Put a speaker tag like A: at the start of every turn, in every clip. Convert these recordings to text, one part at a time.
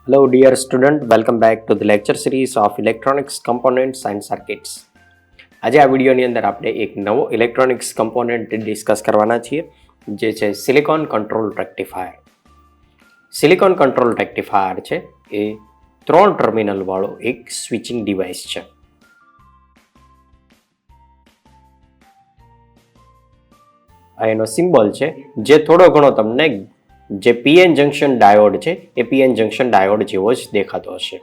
A: Hello dear student, welcome back to the lecture series of Electronics Components and Circuits. આજે આ વિડીયોની અંદર આપણે એક નવો ઇલેક્ટ્રોનિક્સ કમ્પોનન્ટ ડિસ્કસ કરવાના છીએ જે છે silicon control rectifier. Silicon control rectifier છે એ 3 ટર્મિનલ વાળો એક સ્વિચિંગ ડિવાઇસ છે. આ એનો સિમ્બોલ છે જે થોડો ઘણો તમને જે પીએન જંક્શન ડાયોડ છે એ પીએન જંક્શન ડાયોડ જેવો જ દેખાતો હશે.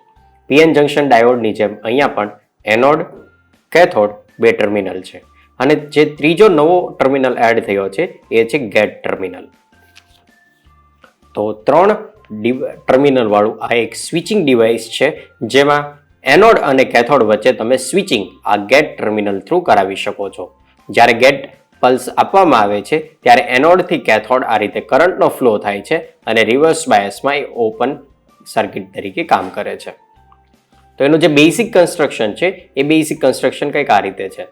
A: પીએન જંક્શન ડાયોડની જેમ અહીંયા પણ એનોડ કેથોડ બે ટર્મિનલ છે અને જે ત્રીજો નવો ટર્મિનલ એડ થયો છે એ છે ગેટ ટર્મિનલ. તો 3 ટર્મિનલ વાળું આ એક સ્વિચિંગ ડિવાઇસ છે જેમાં એનોડ અને કેથોડ વચ્ચે તમે સ્વિચિંગ આ ગેટ ટર્મિનલ થ્રુ કરાવી શકો છો. જ્યારે ગેટ પલ્સ આપવામાં આવે છે ત્યારે એનોડથી કેથોડ આ રીતે કરંટનો ફ્લો થાય છે અને રિવર્સ બાયસમાં એ ઓપન સર્કિટ તરીકે કામ કરે છે. તો એનું જે બેઝિક કન્સ્ટ્રક્શન છે એ બેઝિક કન્સ્ટ્રક્શન કંઈક આ રીતે છે.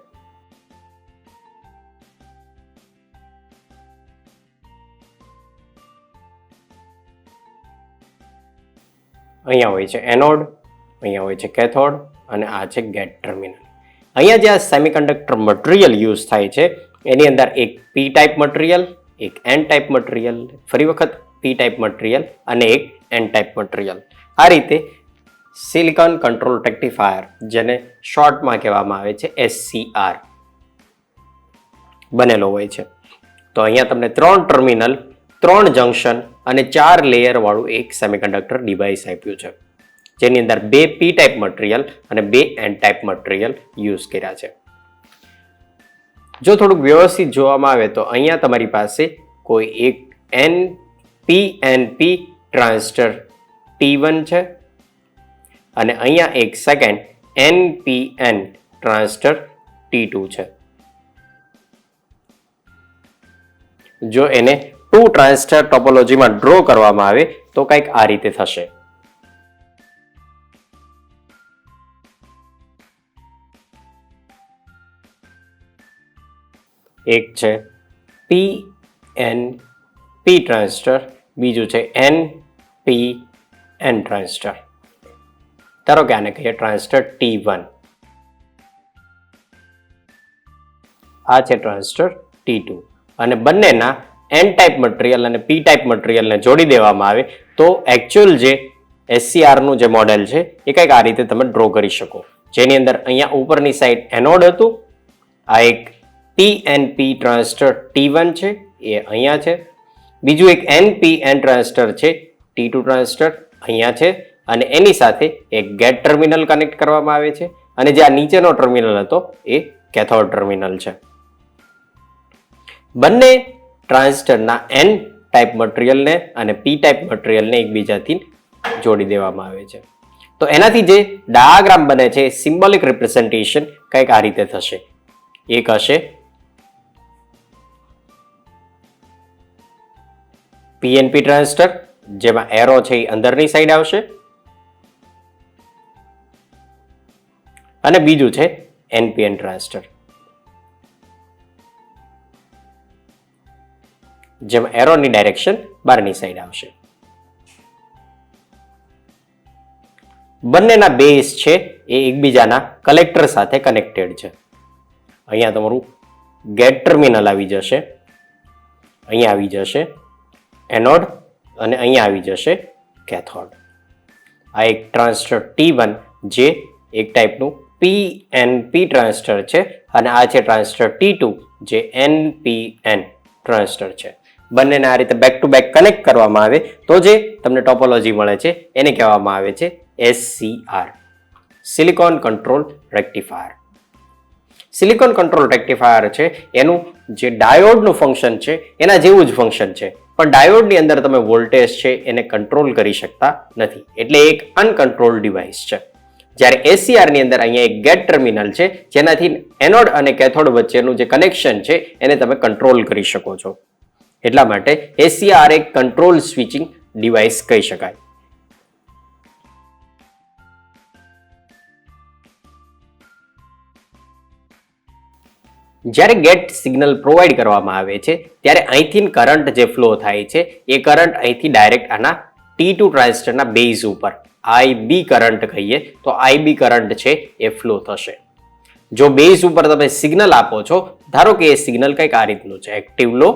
A: અહીંયા હોય છે એનોડ, અહીંયા હોય છે કેથોડ અને આ છે ગેટ ટર્મિનલ. અહીંયા જે આ સેમિકન્ડક્ટર મટીરિયલ યુઝ થાય છે એની અંદર એક પી ટાઈપ મટીરિયલ, એક એન ટાઈપ મટીરિયલ, ફરી વખત પી ટાઈપ મટીરિયલ અને એક એન ટાઈપ મટીરિયલ. આ રીતે સિલિકોન કંટ્રોલ રેક્ટિફાયર, જેને શોર્ટમાં કહેવામાં આવે છે SCR, બનેલો હોય છે. તો અહીંયા તમને 3 ટર્મિનલ, 3 જંક્શન અને 4 લેયર વાળું એક સેમિકન્ડક્ટર ડિવાઇસ આપ્યું છે જેની અંદર 2 પી ટાઈપ મટીરિયલ અને 2 એન ટાઈપ મટીરિયલ યુઝ કર્યા છે. જો થોડુંક વ્યવસ્થિત જોવામાં આવે તો અહીંયા તમારી પાસે કોઈ એક NPNP ટ્રાન્ઝિસ્ટર T1 છે અને અહીંયા એક સેકન્ડ NPN ટ્રાન્ઝિસ્ટર T2 છે. જો એને 2 ટ્રાન્ઝિસ્ટર ટોપોલોજીમાં ડ્રો કરવામાં આવે તો કંઈક આ રીતે થશે. એક છે PNP ટ્રાન્ઝિસ્ટર, બીજું છે NPN ટ્રાન્ઝિસ્ટર. ધારો કે આને કહીએ ટ્રાન્ઝિસ્ટર T1. આ છે ટ્રાન્ઝિસ્ટર T2 અને બંનેના એન ટાઈપ મટીરિયલ અને પી ટાઈપ મટીરિયલને જોડી દેવામાં આવે તો એકચ્યુઅલ જે SCR નું જે મોડેલ છે એ કંઈક આ રીતે તમે ડ્રો કરી શકો. જેની અંદર અહીંયા ઉપરની સાઈડ એનોડ હતું, આ એક PNP ટ્રાન્ઝિસ્ટર T1 છે એ અહીંયા છે, બીજું એક NPN ટ્રાન્ઝિસ્ટર છે T2 ટ્રાન્ઝિસ્ટર અહીંયા છે અને એની સાથે એક ગેટ ટર્મિનલ કનેક્ટ કરવામાં આવે છે અને જે આ નીચેનો ટર્મિનલ હતો એ કેથોડ ટર્મિનલ છે. બંને ટ્રાન્ઝિસ્ટરના એન ટાઈપ મટીરિયલને અને પી ટાઈપ મટીરિયલને એકબીજાથી જોડી દેવામાં આવે છે. તો એનાથી જે ડાયાગ્રામ બને છે, સિમ્બોલિક રિપ્રેઝન્ટેશન કંઈક આ રીતે થશે. એક હશે પીએનપી ટ્રાન્ઝિસ્ટર જેમાં એરો છે એ અંદરની સાઈડ આવશે અને બીજું છે એનપીએન ટ્રાન્ઝિસ્ટર જેમાં એરોની ડાયરેક્શન બહારની સાઈડ આવશે. બંનેના બેઝ છે એ એકબીજાના કલેક્ટર સાથે કનેક્ટેડ છે. અહીંયા તમારું ગેટ ટર્મિનલ આવી જશે, અહીંયા આવી જશે એનોડ અને અહીંયા આવી જશે કેથોડ. આ એક ટ્રાન્ઝિસ્ટર T1 જે એક ટાઈપનું PNP ટ્રાન્ઝિસ્ટર છે અને આ છે ટ્રાન્ઝિસ્ટર T2 જે NPN ટ્રાન્ઝિસ્ટર છે. બંનેને આ રીતે બેક ટુ બેક કનેક્ટ કરવામાં આવે તો જે તમને ટોપોલોજી મળે છે એને કહેવામાં આવે છે SCR, silicon control rectifier. Silicon control rectifier છે એનું જે ડાયોડનું ફંક્શન છે એના જેવું જ ફંક્શન છે, પણ ડાયોડની અંદર તમે વોલ્ટેજ છે એને કંટ્રોલ કરી શકતા નથી, એટલે એક અનકંટ્રોલ ડિવાઇસ છે. જ્યારે SCR ની અંદર અહીંયા એક ગેટ ટર્મિનલ છે જેનાથી એનોડ અને કેથોડ વચ્ચેનું જે કનેક્શન છે એને તમે કંટ્રોલ કરી શકો છો. એટલા માટે SCR એક કંટ્રોલ સ્વિચિંગ ડિવાઇસ કહી શકાય. જ્યારે ગેટ સિગ્નલ પ્રોવાઈડ કરવામાં આવે છે ત્યારે અહીંથી કરંટ જે ફ્લો થાય છે એ કરંટ અહીંથી ડાયરેક્ટ આના T2 ટ્રાન્ઝિસ્ટરના બેઝ ઉપર IB કરંટ કહીએ તો IB કરંટ છે એ ફ્લો થશે. જો બેઝ ઉપર તમે સિગ્નલ આપો છો, ધારો કે એ સિગ્નલ કંઈક આ રીતનું છે, એક્ટિવ લો,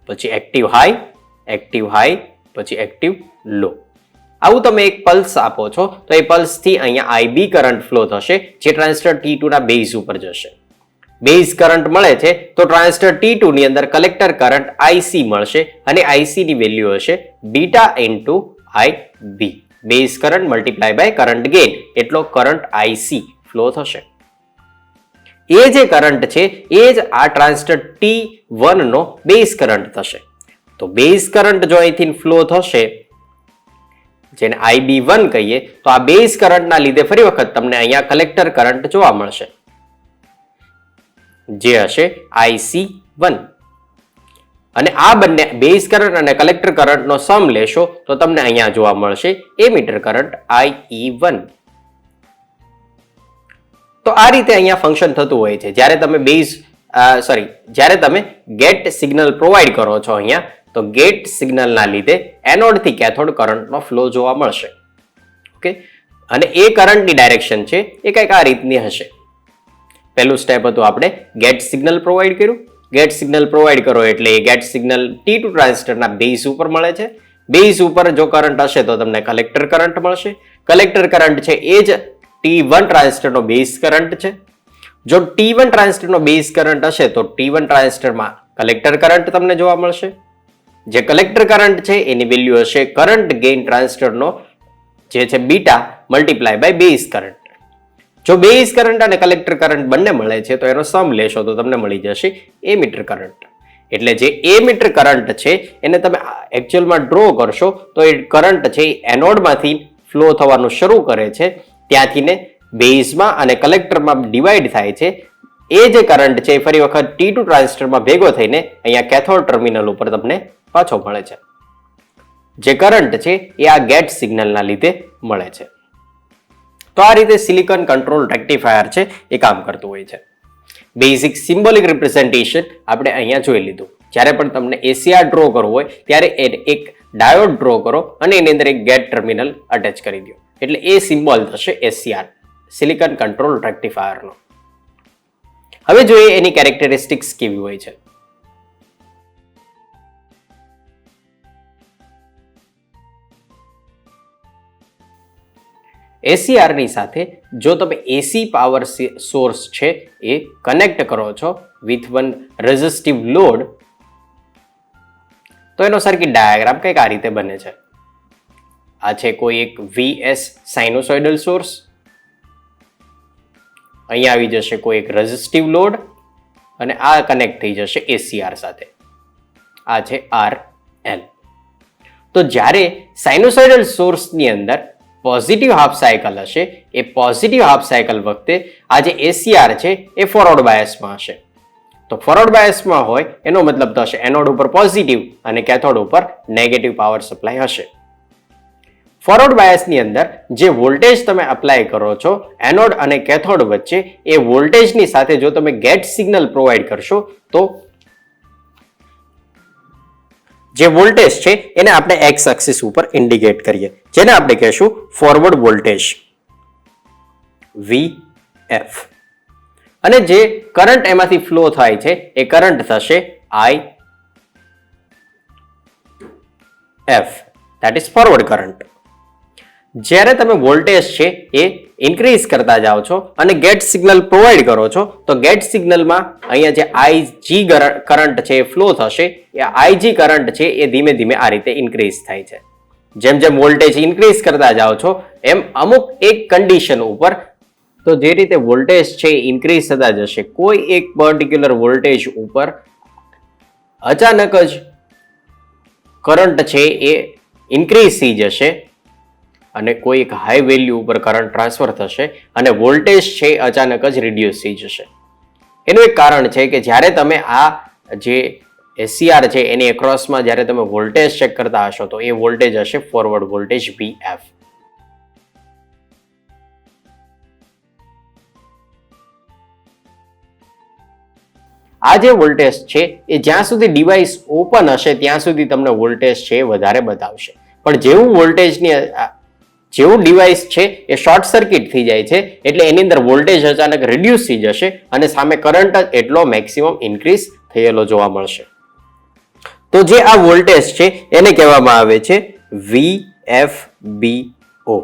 A: પછી એક્ટિવ હાઈ, પછી એક્ટિવ લો. આવું તમે એક પલ્સ આપો છો તો એ પલ્સથી અહીંયા IB કરંટ ફ્લો થશે, જે ટ્રાન્ઝિસ્ટર T2 ના બેઝ ઉપર જશે. બેઝ કરંટ મળે છે તો ટ્રાન્ઝિસ્ટર T2 ની અંદર કલેક્ટર કરંટ IC મળશે અને IC ની વેલ્યુ હશે beta into IB. Base current multiply by current gain એટલો કરંટ IC ફ્લો થશે. એ જે કરંટ છે એ જ આ ટ્રાન્ઝિસ્ટર T1 નો બેઝ કરંટ થશે. તો બેઝ કરંટ જો અહીંથી ફ્લો થશે, જેને IB1 કહીએ, તો આ બેઝ કરંટના લીધે ફરી વખત તમને અહીંયા કલેક્ટર કરંટ જોવા મળશે, જે હશે IC1. અને આ બંને બેઝ કરંટ અને કલેક્ટર કરંટનો સમ લેશો તો તમને અહીંયા જોવા મળશે એમીટર કરંટ IE1. તો આ રીતે અહીંયા ફંક્શન થતું હોય છે. જ્યારે તમે ગેટ સિગ્નલ પ્રોવાઈડ કરો છો અહીંયા, તો ગેટ સિગ્નલના લીધે એનોડ થી કેથોડ કરંટનો ફ્લો જોવા મળશે. ઓકે, અને એ કરંટની ડાયરેક્શન છે એ કંઈક આ રીતની હશે. પહેલું સ્ટેપ હતું આપણે ગેટ સિગ્નલ પ્રોવાઈડ કર્યું. ગેટ સિગ્નલ પ્રોવાઈડ કરો એટલે એ ગેટ સિગ્નલ T2 ટ્રાન્ઝિસ્ટરના બેઝ ઉપર મળે છે. બેઝ ઉપર જો કરંટ હશે તો તમને કલેક્ટર કરંટ મળશે. કલેક્ટર કરંટ છે એ જ T1 ટ્રાન્ઝિસ્ટરનો બેઝ કરંટ છે. જો T1 ટ્રાન્ઝિસ્ટરનો બેઝ કરંટ હશે તો T1 ટ્રાન્ઝિસ્ટરમાં કલેક્ટર કરંટ તમને જોવા મળશે. જે કલેક્ટર કરંટ છે એની વેલ્યુ હશે કરંટ ગેઇન ટ્રાન્ઝિસ્ટરનો, જે છે beta multiply by base current. જો બેઝ કરંટ અને કલેક્ટર કરંટ બંને મળે છે તો એનો સમ લેશો તો તમને મળી જશે એમીટર કરંટ. એટલે જે એમીટર કરંટ છે એને તમે એકચ્યુઅલમાં ડ્રો કરશો તો એ કરંટ છે એનોડમાંથી ફ્લો થવાનું શરૂ કરે છે, ત્યાંથી ને બેઝમાં અને કલેક્ટરમાં ડિવાઈડ થાય છે. એ જે કરંટ છે ફરી વખત T2 ટ્રાન્ઝિસ્ટરમાં ભેગો થઈને અહીંયા કેથોડ ટર્મિનલ ઉપર તમને પાછો મળે છે. જે કરંટ છે એ આ ગેટ સિગ્નલના લીધે મળે છે. તો આ રીતે સિલિકોન કંટ્રોલ રેક્ટિફાયર છે એ કામ કરતું હોય છે. બેઝિક સિમ્બોલિક રિપ્રેઝન્ટેશન આપણે અહીંયા જોઈ લીધું. જ્યારે પણ તમને ACR ડ્રો કરવું હોય ત્યારે એક ડાયોડ ડ્રો કરો અને એની અંદર એક ગેટ ટર્મિનલ અટેચ કરી દો, એટલે એ સિમ્બોલ થશે ACR, સિલિકોન કંટ્રોલ રેક્ટિફાયરનો. હવે જોઈએ એની કેરેક્ટરિસ્ટિક્સ કેવી હોય છે. ACR ની સાથે જો તમે AC પાવર સોર્સ છે એ કનેક્ટ કરો છો વિથ વન રેઝિસ્ટિવ લોડ, તો એનો સર્કિટ ડાયાગ્રામ કંઈક આ રીતે બને છે. આ છે કોઈ એક VS સાઇનોસોઇડલ સોર્સ, અહીંયા આવી જશે કોઈ એક રેઝિસ્ટિવ લોડ અને આ કનેક્ટ થઈ જશે ACR સાથે. આ છે RL. તો જ્યારે સાઇનોસોઇડલ સોર્સની અંદર પોઝિટિવ હાફ સાયકલ હશે, એ પોઝિટિવ હાફ સાયકલ વખતે આ જે ACR છે એ ફોરવર્ડ બાયસમાં હશે. તો ફોરવર્ડ બાયસમાં હોય એનો મતલબ થશે એનોડ ઉપર પોઝિટિવ અને કેથોડ ઉપર નેગેટિવ પાવર સપ્લાય હશે. ફોરવર્ડ બાયસની અંદર જે વોલ્ટેજ તમે અપ્લાય કરો છો એનોડ અને કેથોડ વચ્ચે, એ વોલ્ટેજની સાથે જો તમે ગેટ સિગ્નલ પ્રોવાઈડ કરશો તો જે વોલ્ટેજ છે એને આપણે એક્સ એક્સિસ ઉપર ઇન્ડિકેટ કરીએ, જેને આપણે કહેશું ફોરવર્ડ વોલ્ટેજ VF. અને જે કરંટ એમાંથી ફ્લો થાય છે એ કરંટ થશે IF, that is forward current. જ્યારે તમે વોલ્ટેજ છે એ ઇન્ક્રીઝ કરતા જાઓ છો અને ગેટ સિગ્નલ પ્રોવાઈડ કરો છો તો ગેટ સિગ્નલમાં અહીંયા જે IG કરંટ છે એ ફ્લો થશે. એ IG કરંટ છે એ ધીમે ધીમે આ રીતે ઇન્ક્રીઝ થાય છે. જેમ જેમ વોલ્ટેજ ઇન્ક્રીઝ કરતા જાઓ છો એમ અમુક એક કન્ડિશન ઉપર, તો જે રીતે વોલ્ટેજ છે ઇન્ક્રીઝ થતા જશે, કોઈ એક પર્ટિક્યુલર વોલ્ટેજ ઉપર અચાનક જ કરંટ છે એ ઇન્ક્રીઝ થઈ જશે અને કોઈ એક હાઈ વેલ્યુ ઉપર કરંટ ટ્રાન્સફર થશે અને વોલ્ટેજ છે અચાનક જ રિડ્યુસ થઈ જશે. એનું એક કારણ છે કે જ્યારે તમે આ જે ACR છે એની એક્રોસમાં જ્યારે તમે વોલ્ટેજ ચેક કરતા હશો તો એ વોલ્ટેજ હશે ફોરવર્ડ વોલ્ટેજ VF. આ જે વોલ્ટેજ છે એ જ્યાં સુધી ડિવાઇસ ઓપન હશે ત્યાં સુધી તમને વોલ્ટેજ છે વધારે બતાવશે, પણ જેવું ડિવાઇસ છે એ શોર્ટ સર્કિટ થઈ જાય છે એટલે એની અંદર વોલ્ટેજ અચાનક રિડ્યુસ થઈ જશે અને સામે કરંટ એટલો મેક્સિમમ ઇન્ક્રીઝ થયેલો જોવા મળશે. તો જે આ વોલ્ટેજ છે એને કહેવામાં આવે છે VFBO.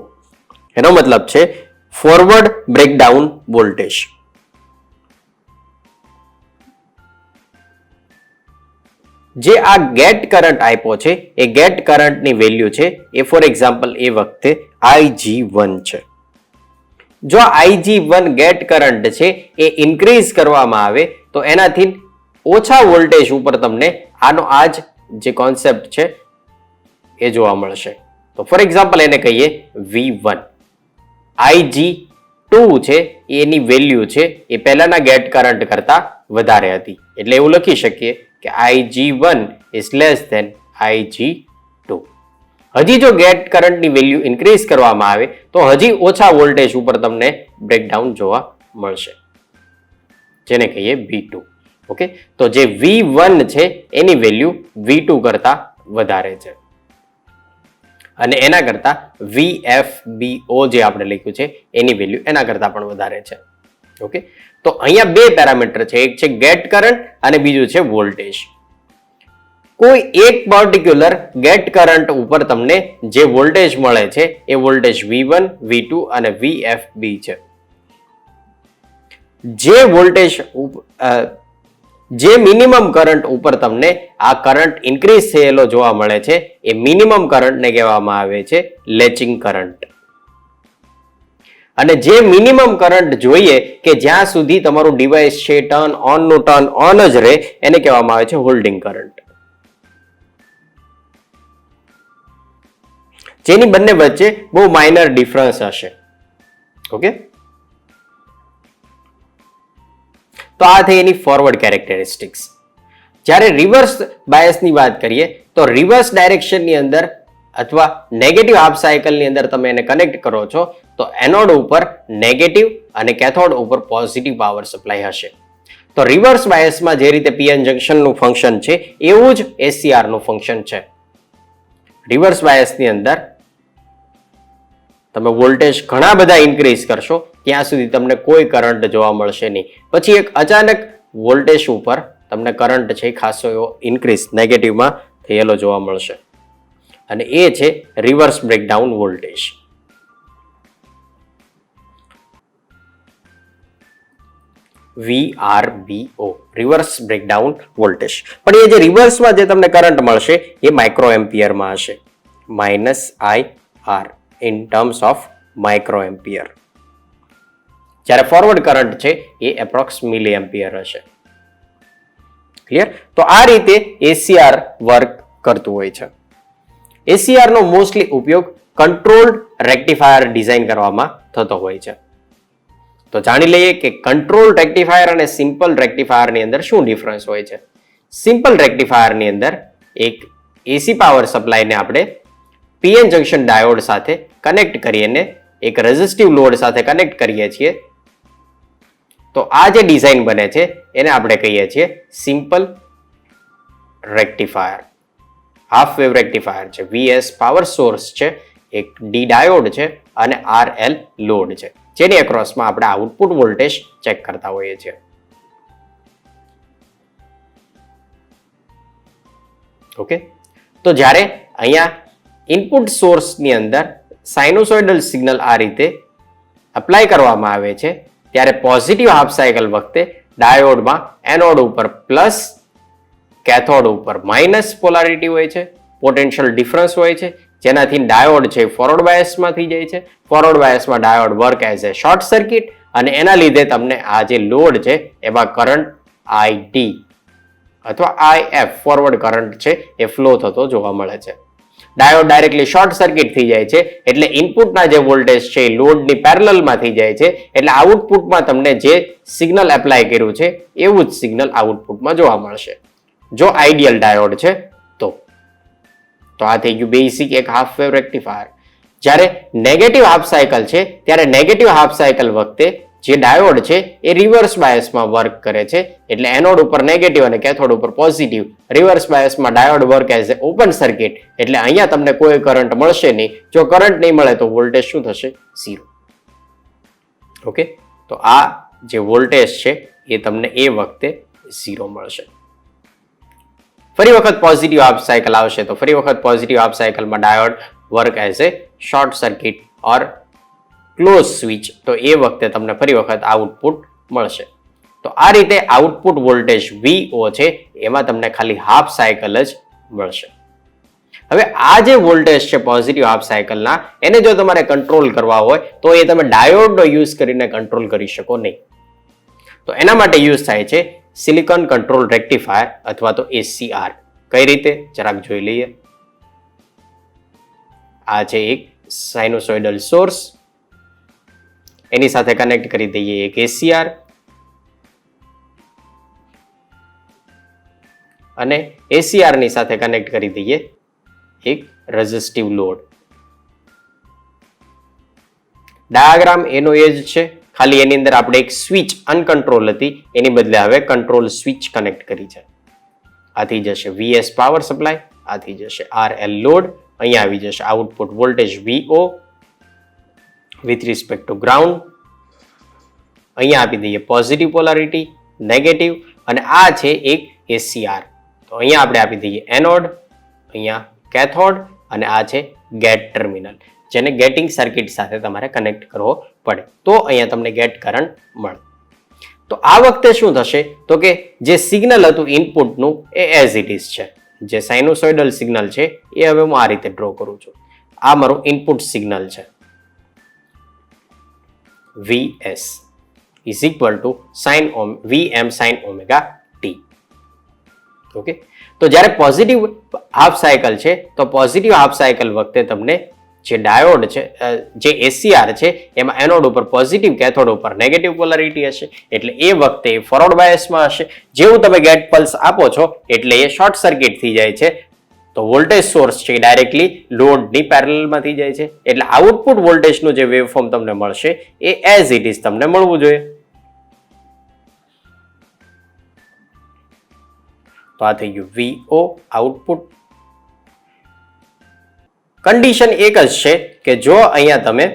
A: એનો મતલબ છે ફોરવર્ડ બ્રેકડાઉન વોલ્ટેજ. જે આ ગેટ કરંટ આપ્યો છે એ ગેટ કરંટની વેલ્યુ છે એ ફોર એક્ઝામ્પલ એ વખતે IG1 છે. જો IG1 ગેટ કરંટ છે એ ઇન્ક્રીઝ કરવામાં આવે તો એનાથી ઓછા વોલ્ટેજ ઉપર તમને આનો આ જે કોન્સેપ્ટ છે એ જોવા મળશે. તો ફોર એક્ઝામ્પલ એને કહીએ V1. IG2 છે એની વેલ્યુ છે એ પહેલાના ગેટ કરંટ કરતા વધારે હતી એટલે એવું લખી શકીએ કે IG1 is less than IG2. હજી જો ગેટ કરંટની વેલ્યુ ઇન્ક્રીઝ કરવામાં આવે તો હજી ઓછા વોલ્ટેજ ઉપર તમને બ્રેકડાઉન જોવા મળશે જેને કહીએ V2. ઓકે, તો જે V1 છે એની વેલ્યુ V2 કરતા વધારે છે અને એના કરતા VFBO જે આપણે લખ્યું છે એની વેલ્યુ એના કરતા પણ વધારે છે. ઓકે, તો અહીંયા બે પેરામીટર છે, એક છે ગેટ કરંટ અને બીજું છે વોલ્ટેજ. કોઈ એક પર્ટિક્યુલર ગેટ કરંટ ઉપર તમને જે વોલ્ટેજ મળે છે એ વોલ્ટેજ V1, V2 અને VFB છે. જે મિનિમમ કરંટ ઉપર તમને આ કરંટ ઇન્ક્રીઝ થયેલો જોવા મળે છે એ મિનિમમ કરંટને કહેવામાં આવે છે લેચિંગ કરંટ. અને જે મિનિમમ કરંટ જોઈએ કે જ્યાં સુધી તમારું ડિવાઇસ છે ટર્ન ઓન જ રહે એને કહેવામાં આવે છે હોલ્ડિંગ કરંટ. જેની બંને વચ્ચે બહુ માઇનર ડિફરન્સ હશે. ઓકે, તો આ થઈ એની ફોરવર્ડ કેરેક્ટરિસ્ટિક્સ. જ્યારે રિવર્સ બાયસની વાત કરીએ તો રિવર્સ ડાયરેક્શનની અંદર અથવા નેગેટિવ હાફ સાયકલની અંદર તમે એને કનેક્ટ કરો છો તો એનોડ ઉપર નેગેટિવ અને કેથોડ ઉપર પોઝિટિવ પાવર સપ્લાય હશે. તો રિવર્સ બાયસમાં જે રીતે પીએન જંક્શનનું ફંક્શન છે એવું જ એસીઆર નું ફંક્શન છે. રિવર્સ બાયસની અંદર તમે વોલ્ટેજ ઘણા બધા ઇન્ક્રીઝ કરશો ત્યાં સુધી તમને કોઈ કરંટ જોવા મળશે નહીં. પછી એક અચાનક વોલ્ટેજ ઉપર તમને કરંટ છે ખાસો એવો ઇન્ક્રીઝ નેગેટિવમાં થયેલો જોવા મળશે અને એ છે reverse breakdown voltage. VRBO, reverse breakdown voltage. પણ એ જે રિવર્સમાં જે તમને કરંટ મળશે એ માઇક્રો એમ્પિયરમાં હશે, -IR in terms of micro ampere. જ્યારે ફોરવર્ડ કરંટ છે એ એપ્રોક્સ મિલી એમ્પિયર હશે. ક્લિયર? તો આ રીતે એસીઆર વર્ક કરતું હોય છે. એસીઆર નો મોસ્ટલી ઉપયોગ કંટ્રોલ્ડ રેક્ટિફાયર ડિઝાઇન કરવામાં થતો હોય છે. તો જાણી લઈએ કે કંટ્રોલ રેક્ટિફાયર અને સિમ્પલ રેક્ટિફાયરની અંદર શું ડિફરન્સ હોય છે. સિમ્પલ રેક્ટિફાયરની અંદર એક એસી પાવર સપ્લાયને આપણે પીએન જંક્શન ડાયોડ સાથે કનેક્ટ કરીને એક રેઝિસ્ટિવ લોડ સાથે કનેક્ટ કરીએ છીએ. તો આ જે ડિઝાઇન બને છે એને આપણે કહીએ છીએ simple rectifier. Half wave rectifier છે, VS પાવર સોર્સ છે, એક ડી ડાયોડ છે અને RL લોડ છે જેની એક્રોસમાં આપણે આઉટપુટ વોલ્ટેજ ચેક કરતા હોઈએ છીએ. ઓકે, તો જ્યારે અહીંયા ઇનપુટ સોર્સની અંદર સાઇનોસોઇડલ સિગ્નલ આ રીતે એપ્લાય કરવામાં આવે છે ત્યારે પોઝિટિવ હાફ સાયકલ વખતે ડાયોડમાં એનોડ ઉપર પ્લસ, કેથોડ ઉપર માઇનસ પોલારિટી હોય છે, પોટેન્શિયલ ડિફરન્સ હોય છે જેનાથી ડાયોડ છે ફોરવર્ડ બાયસમાં થઈ જાય છે. ફોરવર્ડ બાયસમાં diode work as a short circuit અને એના લીધે તમને આ જે લોડ છે એમાં કરંટ IT અથવા IF ફોરવર્ડ કરંટ છે એ ફ્લો થતો જોવા મળે છે. ડાયોડ ડાયરેક્ટલી શોર્ટ સર્કિટ થઈ જાય છે એટલે ઇનપુટના જે વોલ્ટેજ છે એ લોડની પેરેલલમાં થઈ જાય છે એટલે આઉટપુટમાં તમને જે સિગ્નલ એપ્લાય કર્યું છે એવું જ સિગ્નલ આઉટપુટમાં જોવા મળશે જો આઈડિયલ ડાયોડ છે તો. આ થઈ ગયું બેસિક એક હાફ વેવ રેક્ટિફાયર. જ્યારે નેગેટિવ હાફ સાયકલ છે ત્યારે નેગેટિવ હાફ સાયકલ વખતે જે ડાયોડ છે એ રિવર્સ બાયસમાં વર્ક કરે છે, એટલે એનોડ ઉપર નેગેટિવ અને કેથોડ ઉપર પોઝિટિવ. રિવર્સ બાયસમાં diode work as a open circuit, એટલે અહીંયા તમને કોઈ કરંટ મળશે નહીં. જો કરંટ નહીં મળે તો વોલ્ટેજ શું થશે? 0. ઓકે, તો આ જે વોલ્ટેજ છે એ તમને એ વખતે 0 મળશે. ફરી વખત પોઝિટિવ હાફ સાયકલ આવશે તો ફરી વખત પોઝિટિવ હાફ સાયકલમાં diode work as a short circuit or close switch, તો એ વખતે તમને ફરી વખત આઉટપુટ મળશે. તો આ રીતે આઉટપુટ વોલ્ટેજ VO છે એમાં તમને ખાલી હાફ સાયકલ જ મળશે. હવે આ જે વોલ્ટેજ છે પોઝિટિવ હાફ સાયકલના, એને જો તમારે કંટ્રોલ કરવા હોય તો એ તમે ડાયોડનો યુઝ કરીને કંટ્રોલ કરી શકો નહીં. તો એના માટે યુઝ થાય છે સિલિકોન કંટ્રોલ રેક્ટિફાયર અથવા તો SCR. કઈ રીતે? જરાક જોઈ લઈએ. આ છે એક સાઇનોસોઇડલ સોર્સ, એની સાથે કનેક્ટ કરી દઈએ એક SCR, અને SCR ની સાથે કનેક્ટ કરી દઈએ એક રેઝિસ્ટિવ લોડ. ડાયાગ્રામ એનો એ જ છે, ખાલી એની અંદર આપણે એક સ્વિચ અનકન્ટ્રોલ હતી એની બદલે હવે કંટ્રોલ સ્વિચ કનેક્ટ કરી છે. આથી જશે VS પાવર સપ્લાય, આથી જશે RL લોડ, અહીંયા આવી જશે output voltage VO with respect to ground. અહીંયા આપી દઈએ પોઝિટિવ પોલારિટી, નેગેટિવ, અને આ છે એક SCR. તો અહીંયા આપણે આપી દઈએ એનોડ, અહીંયા કેથોડ, અને આ છે ગેટ ટર્મિનલ, જેને ગેટિંગ સર્કિટ સાથે તમારે કનેક્ટ કરવો પડે તો અહીંયા તમને ગેટ કરંટ મળે. તો આ વખતે શું થશે તો કે જે સિગ્નલ હતું ઇનપુટનું એ એઝ ઇટ ઇઝ છે. જે સાઇનોસોઇડલ સિગ્નલ છે એ હવે હું આ રીતે ડ્રો કરું છું. આ મારું ઇનપુટ સિગ્નલ છે. VS is equal to VM sin omega t. Okay, તો જ્યારે પોઝિટિવ હાફ સાયકલ છે તો પોઝિટિવ હાફ સાયકલ વખતે તમને જે ડાયોડ છે, જે SCR છે એમાં એનોડ ઉપર પોઝિટિવ, કેથોડ ઉપર નેગેટિવ પોલારિટી હશે, એટલે એ વખતે ફોરવર્ડ બાયસમાં હશે. જેવું તમે ગેટ પલ્સ આપો છો એટલે એ શોર્ટ સર્કિટ થઈ જાય છે, તો વોલ્ટેજ સોર્સ છે ડાયરેક્ટલી લોડની પેરેલલમાં થઈ જાય છે, એટલે આઉટપુટ વોલ્ટેજનું જે વેવફોર્મ તમને મળશે એ એઝ ઇટ ઇઝ તમને મળવું જોઈએ. તો આ થઈ ગયું VO આઉટપુટ. કન્ડિશન એક જ છે કે જો અહીંયા તમે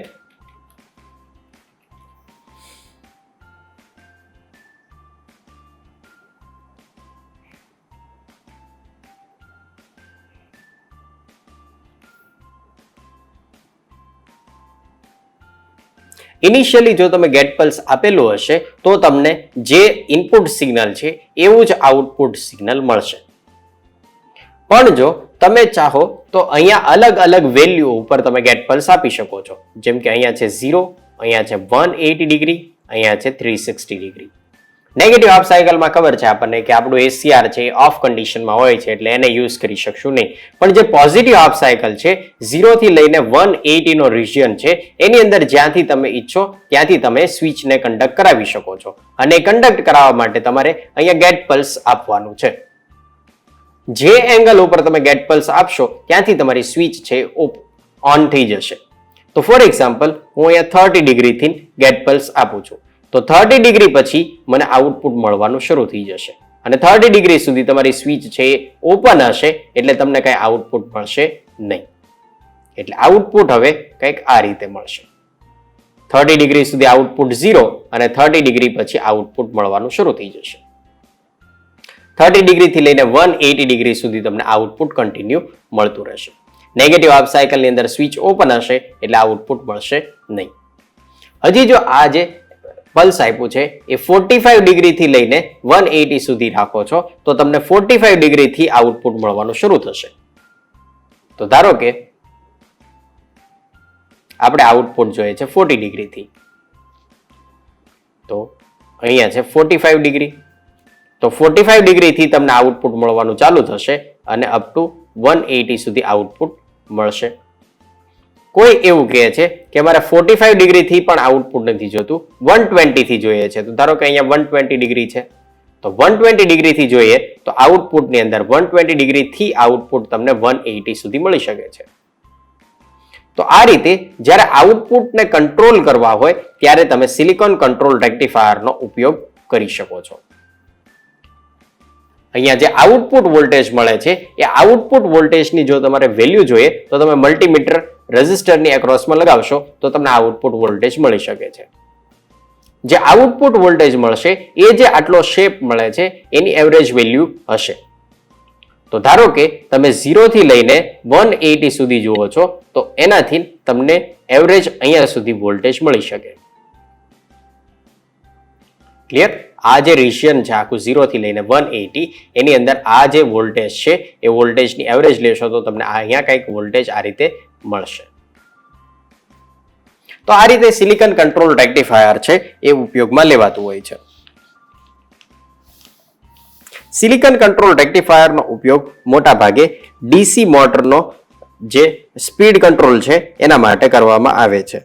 A: ઇનિશિયલી જો તમે ગેટ પલ્સ આપેલું હશે તો તમને જે ઇનપુટ સિગ્નલ છે એવું જ આઉટપુટ સિગ્નલ મળશે. પણ જો તમે ચાહો તો અહીંયા અલગ અલગ વેલ્યુ ઉપર તમે ગેટ પલ્સ આપી શકો છો. જેમ કે અહીંયા છે 0, અહીંયા છે 180 ડિગ્રી, અહીંયા છે 360 ડિગ્રી. નેગેટિવ હાફ સાયકલમાં ખબર છે આપણને કે આપણું SCR છે એ ઓફ કન્ડિશનમાં હોય છે, એટલે એને યુઝ કરી શકશું નહીં. પણ જે પોઝિટિવ હાફ સાયકલ છે 0 થી લઈને 180 નો રિજિયન છે, એની અંદર જ્યાંથી તમે ઈચ્છો ત્યાંથી તમે સ્વિચને કન્ડક્ટ કરાવી શકો છો. અને કન્ડક્ટ કરાવવા માટે તમારે અહીંયા ગેટ પલ્સ આપવાનું છે. જે એંગલ ઉપર તમે ગેટ પલ્સ આપશો ત્યાંથી તમારી સ્વિચ છે ઓન થઈ જશે. તો ફોર એક્ઝામ્પલ હું અહીંયા 30 ડિગ્રીથી ગેટ પલ્સ આપું છું, તો 30 ડિગ્રી પછી મને આઉટપુટ મળવાનું શરૂ થઈ જશે, અને 30 ડિગ્રી સુધી તમારી સ્વિચ છે એ ઓપન હશે, એટલે તમને કઈ આઉટપુટ મળશે નહીં. એટલે આઉટપુટ હવે કંઈક આ રીતે મળશે. 30 ડિગ્રી સુધી આઉટપુટ 0, અને 30 ડિગ્રી પછી આઉટપુટ મળવાનું શરૂ થઈ જશે. 30 ડિગ્રીથી લઈને 180 ડિગ્રી સુધી તમને આઉટપુટ કન્ટિન્યુ મળતું રહેશે. નેગેટિવ હાફ સાયકલની અંદર સ્વિચ ઓપન હશે એટલે આઉટપુટ મળશે નહીં. હજી જો આ જે પલ્સ આપ્યું છે એ 45 ડિગ્રીથી લઈને 180 સુધી રાખો છો તો તમને 45 ડિગ્રીથી આઉટપુટ મળવાનું શરૂ થશે. તો ધારો કે આપણે આઉટપુટ જોઈએ છે 40 ડિગ્રીથી, તો અહીંયા છે 45 ડિગ્રી. તો 45 ડિગ્રીથી તમને આઉટપુટ મળવાનું ચાલુ થશે અને અપ ટુ 180 સુધી આઉટપુટ મળશે. કોઈ એવું કહે છે કે મારે 45 ડિગ્રીથી પણ આઉટપુટ નથી જોતું, 120 થી જોઈએ છે. તો ધારો કે અહીંયા 120 ડિગ્રી છે, તો 120 ડિગ્રીથી જોઈએ તો આઉટપુટની અંદર 120 ડિગ્રીથી આઉટપુટ તમને 180 સુધી મળી શકે છે. તો આ રીતે જ્યારે આઉટપુટને કંટ્રોલ કરવા હોય ત્યારે તમે સિલિકોન કંટ્રોલ રેક્ટિફાયરનો ઉપયોગ કરી શકો છો. અહીંયા જે આઉટપુટ વોલ્ટેજ મળે છે એ આઉટપુટ વોલ્ટેજની જો તમારે વેલ્યુ જોઈએ તો તમે મલ્ટીમીટર રેઝિસ્ટરની એક્રોસમાં લગાવશો તો તમને આઉટપુટ વોલ્ટેજ મળી શકે છે. જે આઉટપુટ વોલ્ટેજ મળશે એ જે આટલો શેપ મળે છે એની એવરેજ વેલ્યુ હશે. તો ધારો કે તમે 0 થી લઈને 180 સુધી જુઓ છો તો એનાથી તમને એવરેજ અહીંયા સુધી વોલ્ટેજ મળી શકે. ક્લિયર? આ જે રિશિયન છે આખું 0 થી લઈને 180 એની અંદર આ જે વોલ્ટેજ છે એ વોલ્ટેજની એવરેજ લેશો તો તમને અહીંયા કંઈક વોલ્ટેજ આ રીતે મળશે. તો આ રીતે સિલિકોન કંટ્રોલ રેક્ટિફાયર છે એ ઉપયોગમાં લેવાતું હોય છે. સિલિકોન કંટ્રોલ રેક્ટિફાયરનો ઉપયોગ મોટા ભાગે ડીસી મોટરનો જે સ્પીડ કંટ્રોલ છે એના માટે કરવામાં આવે છે.